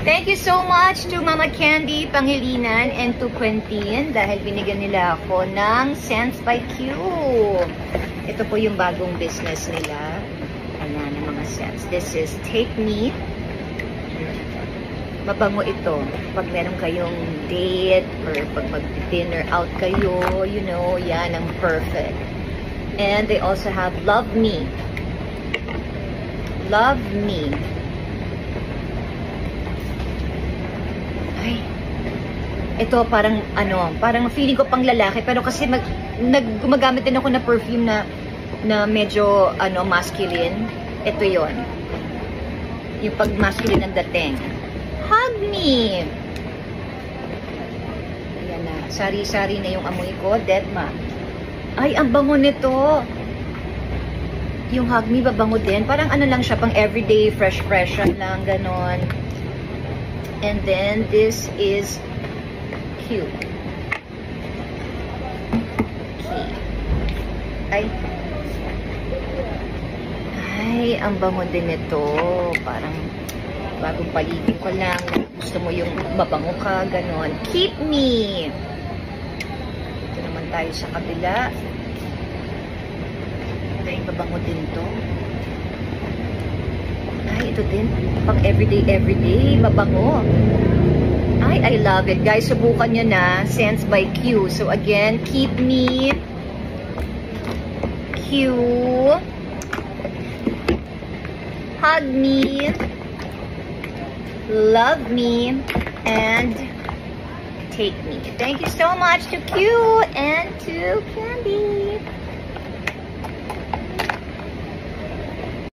Thank you so much to Mama Candy Pangilinan and to Quentin dahil binigyan nila ako ng Scents by Q. Ito po yung bagong business nila. Ayan, ang mga scents. This is Take Me. Mabango ito. Pag meron kayong date or pag mag-dinner out kayo, you know, yan ang perfect. And they also have Love Me. Love Me. Ay, ito parang parang feeling ko pang lalaki pero kasi gumagamit din ako na perfume na medyo masculine. Ito 'yon. Yung pag masculine ang dating. Hug Me. Ayan na. Sari-sari na yung amoy ko. Deadma. Ay, ang bango nito. Yung Hug Me, babango din. Parang lang siya, pang everyday, fresh lang, ganon. And then, this is cute. Okay. Ay, ang bango din ito. Parang bagong paligid ko lang. Gusto mo yung mabango ka, ganon. Keep Me. Ito naman tayo sa kabila. Ito yung babango din to. Ay, ito din. Pang everyday, mabango. Ay, I love it. Guys, subukan nyo na. Scents by Q. So, again, Keep Me. Q. Hug Me. Love Me. And Take Me. Thank you so much to Q and to Candy.